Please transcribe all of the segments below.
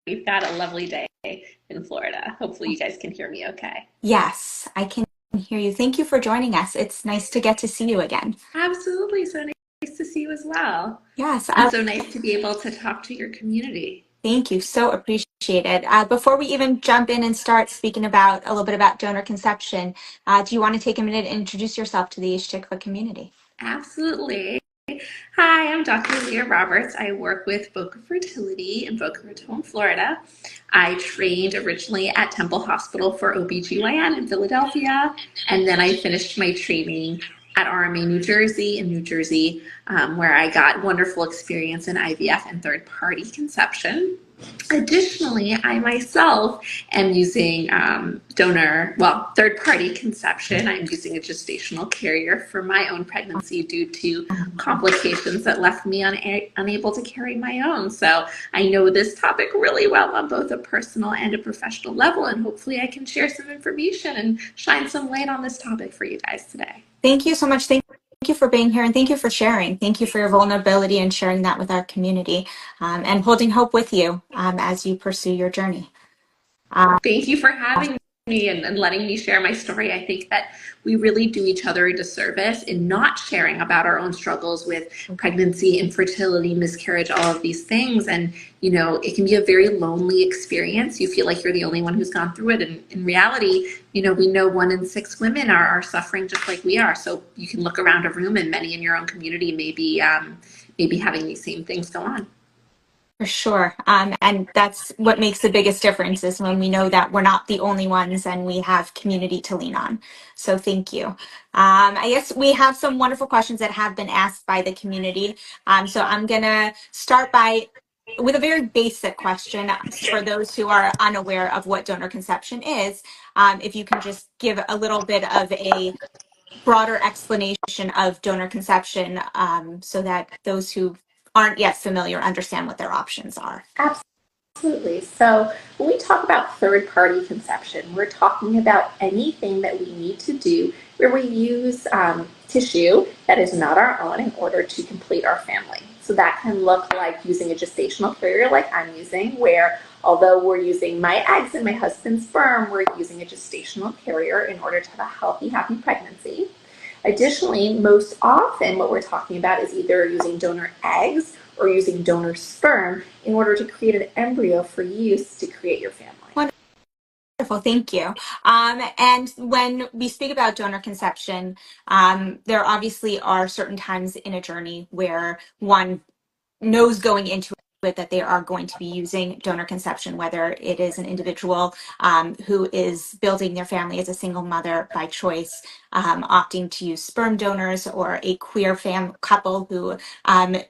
We've got a lovely day in Florida. Hopefully you guys can hear me okay. Yes, I can hear you. Thank you for joining us. It's nice to get to see you again. Absolutely. So nice to see you as well. Yes, And so nice to be able to talk to your community. thank you. So appreciated. Before we even jump in and start speaking about a little bit about donor conception, do you want to take a minute and introduce yourself to the Yesh Tikva community? Absolutely. Hi, I'm Dr. Leah Roberts. I work with Boca Fertility in Boca Raton, Florida. I trained originally at Temple Hospital for OBGYN in Philadelphia, and then I finished my training at RMA New Jersey in New Jersey, where I got wonderful experience in IVF and third-party conception. Additionally, I myself am using third-party conception. I'm using a gestational carrier for my own pregnancy due to complications that left me unable to carry my own. So I know this topic really well on both a personal and a professional level, and hopefully I can share some information and shine some light on this topic for you guys today. Thank you so much. Thank you for being here and thank you for sharing. Thank you for your vulnerability and sharing that with our community and holding hope with you as you pursue your journey. Thank you for having me and letting me share my story. I think that we really do each other a disservice in not sharing about our own struggles with pregnancy, infertility, miscarriage, all of these things. And, you know, it can be a very lonely experience. You feel like you're the only one who's gone through it. And in reality, you know, we know 1 in 6 women are suffering just like we are. So you can look around a room and many in your own community may be having these same things go on. For sure. And that's what makes the biggest difference is when we know that we're not the only ones and we have community to lean on. So thank you. I guess we have some wonderful questions that have been asked by the community. So I'm going to start with a very basic question for those who are unaware of what donor conception is. If you can just give a little bit of a broader explanation of donor conception so that those who aren't yet familiar understand what their options are. Absolutely. So when we talk about third-party conception, we're talking about anything that we need to do where we use tissue that is not our own in order to complete our family. So that can look like using a gestational carrier like I'm using, where although we're using my eggs and my husband's sperm, we're using a gestational carrier in order to have a healthy, happy pregnancy. Additionally, most often what we're talking about is either using donor eggs or using donor sperm in order to create an embryo for use to create your family. Wonderful, thank you. And when we speak about donor conception, there obviously are certain times in a journey where one knows going into it that they are going to be using donor conception, whether it is an individual who is building their family as a single mother by choice, opting to use sperm donors, or a queer couple who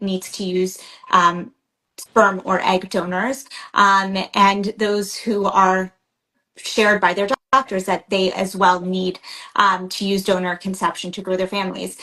needs to use sperm or egg donors, and those who are shared by their doctors that they as well need to use donor conception to grow their families.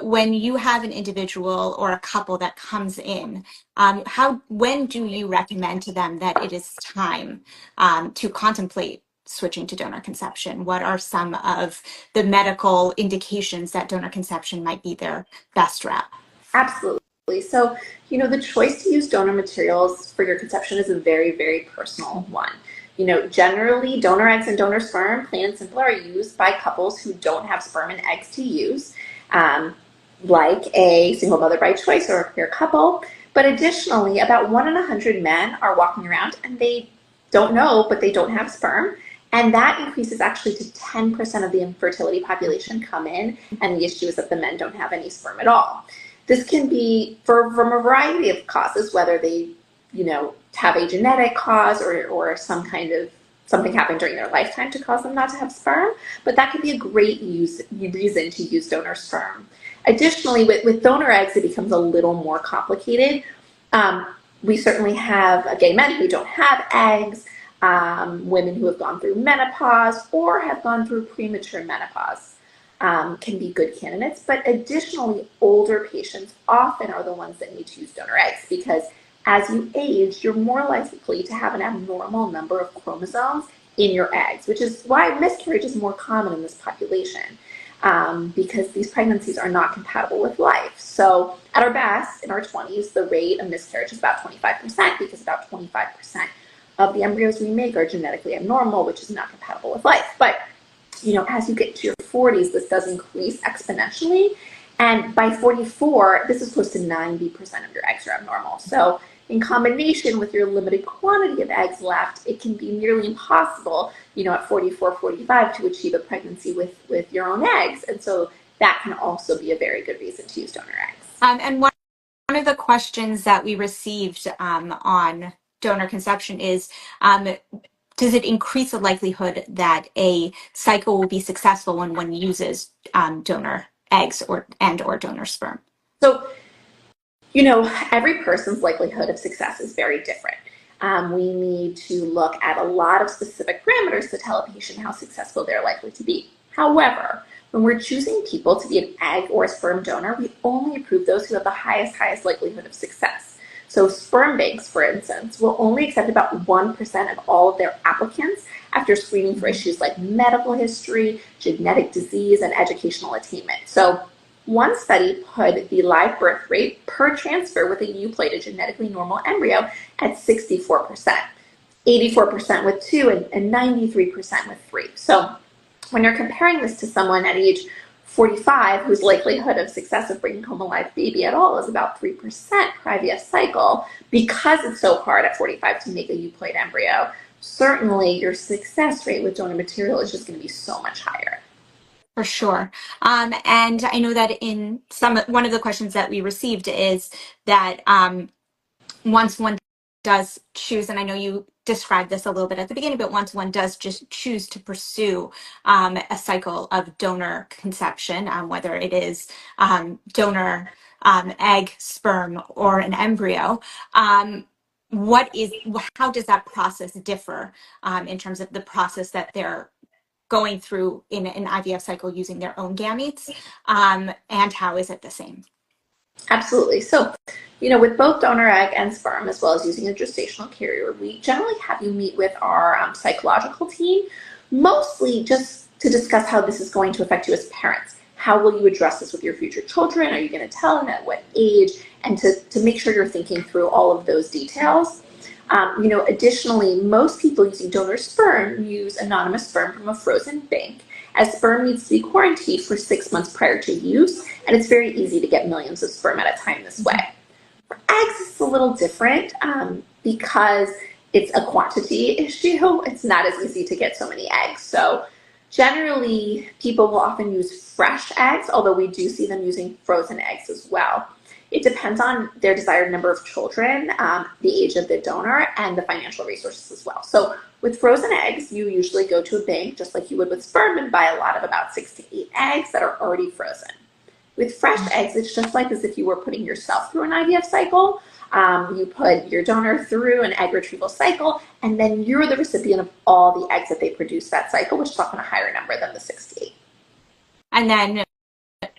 When you have an individual or a couple that comes in, when do you recommend to them that it is time to contemplate switching to donor conception? What are some of the medical indications that donor conception might be their best route? Absolutely. So, you know, the choice to use donor materials for your conception is a very, very personal one. You know, generally, donor eggs and donor sperm, plain and simple, are used by couples who don't have sperm and eggs to use, like a single mother by choice or a queer couple. But additionally, about 1 in 100 men are walking around and they don't know, but they don't have sperm. And that increases actually to 10% of the infertility population come in. And the issue is that the men don't have any sperm at all. This can be from a variety of causes, whether they, you know, have a genetic cause or some kind of something happened during their lifetime to cause them not to have sperm, but that could be a great reason to use donor sperm. Additionally, with donor eggs, it becomes a little more complicated. We certainly have gay men who don't have eggs, women who have gone through menopause or have gone through premature menopause. Can be good candidates, but additionally, older patients often are the ones that need to use donor eggs because as you age, you're more likely to have an abnormal number of chromosomes in your eggs, which is why miscarriage is more common in this population. because these pregnancies are not compatible with life. So at our best, in our 20s, the rate of miscarriage is about 25% because about 25% of the embryos we make are genetically abnormal, which is not compatible with life. But as you get to your 40s, this does increase exponentially. And by 44, this is close to 90% of your eggs are abnormal. So in combination with your limited quantity of eggs left, it can be nearly impossible, at 44, 45 to achieve a pregnancy with your own eggs. And so that can also be a very good reason to use donor eggs. And one of the questions that we received on donor conception is, does it increase the likelihood that a cycle will be successful when one uses donor eggs or donor sperm? So, every person's likelihood of success is very different. We need to look at a lot of specific parameters to tell a patient how successful they're likely to be. However, when we're choosing people to be an egg or a sperm donor, we only approve those who have the highest likelihood of success. So sperm banks, for instance, will only accept about 1% of all of their applicants after screening for issues like medical history, genetic disease, and educational attainment. So one study put the live birth rate per transfer with a euploid, a genetically normal embryo, at 64%, 84% with 2, and 93% with 3. So when you're comparing this to someone at age 45 whose likelihood of success of bringing home a live baby at all is about 3% per IVF cycle, because it's so hard at 45 to make a euploid embryo, certainly your success rate with donor material is just going to be so much higher. For sure. And I know that one of the questions that we received is that once one does choose, and I know you described this a little bit at the beginning, but once one does just choose to pursue a cycle of donor conception, whether it is donor egg, sperm, or an embryo, how does that process differ in terms of the process that they're going through in an IVF cycle using their own gametes, and how is it the same? Absolutely. So, with both donor egg and sperm, as well as using a gestational carrier, we generally have you meet with our psychological team, mostly just to discuss how this is going to affect you as parents. How will you address this with your future children? Are you going to tell them at what age? And to make sure you're thinking through all of those details. Additionally, most people using donor sperm use anonymous sperm from a frozen bank, as sperm needs to be quarantined for 6 months prior to use, and it's very easy to get millions of sperm at a time this way. For eggs, it's a little different because it's a quantity issue. It's not as easy to get so many eggs. So generally, people will often use fresh eggs, although we do see them using frozen eggs as well. It depends on their desired number of children, the age of the donor, and the financial resources as well. So with frozen eggs, you usually go to a bank, just like you would with sperm, and buy a lot of about 6 to 8 eggs that are already frozen. With fresh eggs, it's just like as if you were putting yourself through an IVF cycle. You put your donor through an egg retrieval cycle, and then you're the recipient of all the eggs that they produce that cycle, which is often a higher number than the 6 to 8. And then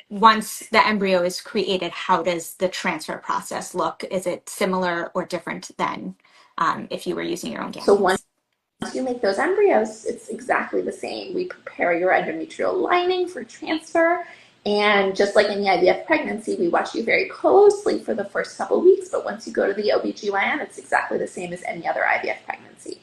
once the embryo is created, how does the transfer process look? Is it similar or different than if you were using your own gametes? So once you make those embryos, it's exactly the same. We prepare your endometrial lining for transfer. And just like any IVF pregnancy, we watch you very closely for the first couple of weeks. But once you go to the OBGYN, it's exactly the same as any other IVF pregnancy.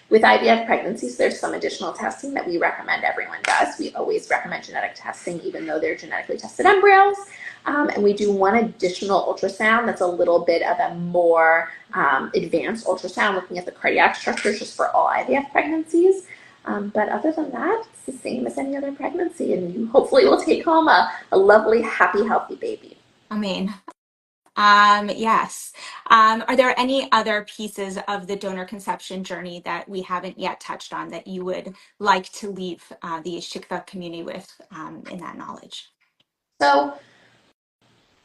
With IVF pregnancies, there's some additional testing that we recommend everyone does. We always recommend genetic testing, even though they're genetically tested embryos. And we do one additional ultrasound that's a little bit of a more advanced ultrasound looking at the cardiac structures just for all IVF pregnancies. But other than that, it's the same as any other pregnancy, and you hopefully will take home a lovely, happy, healthy baby. I mean, yes. Are there any other pieces of the donor conception journey that we haven't yet touched on that you would like to leave the Yesh Tikva community with in that knowledge? So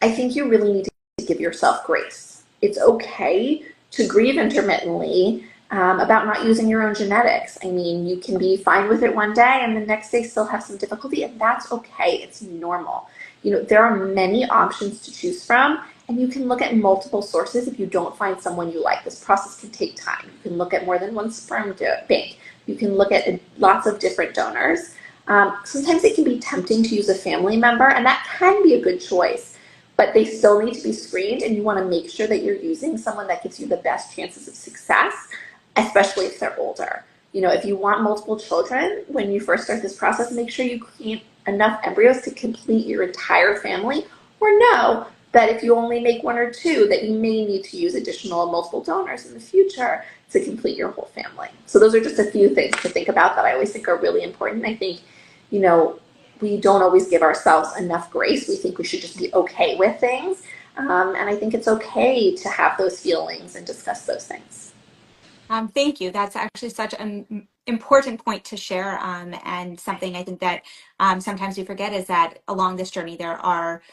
I think you really need to give yourself grace. It's okay to grieve intermittently about not using your own genetics. I mean, you can be fine with it one day and the next day still have some difficulty, and that's okay. It's normal. There are many options to choose from, and you can look at multiple sources if you don't find someone you like. This process can take time. You can look at more than one sperm bank. You can look at lots of different donors. Sometimes it can be tempting to use a family member, and that can be a good choice, but they still need to be screened, and you want to make sure that you're using someone that gives you the best chances of success, especially if they're older. If you want multiple children, when you first start this process, make sure you create enough embryos to complete your entire family, or know that if you only make one or two, that you may need to use additional multiple donors in the future to complete your whole family. So those are just a few things to think about that I always think are really important. I think, we don't always give ourselves enough grace. We think we should just be okay with things. And I think it's okay to have those feelings and discuss those things. Thank you. That's actually such an important point to share, and something I think that sometimes we forget is that along this journey there are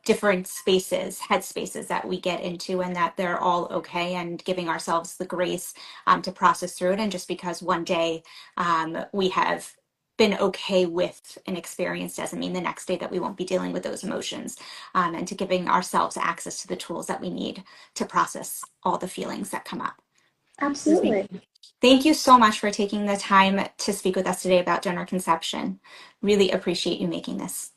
different spaces, head spaces that we get into, and that they're all okay, and giving ourselves the grace to process through it. And just because one day we have been okay with an experience doesn't mean the next day that we won't be dealing with those emotions, and to giving ourselves access to the tools that we need to process all the feelings that come up. Absolutely. Thank you so much for taking the time to speak with us today about donor conception. Really appreciate you making this.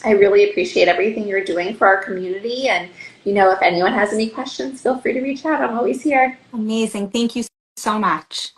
I really appreciate everything you're doing for our community. And, if anyone has any questions, feel free to reach out. I'm always here. Amazing. Thank you so much.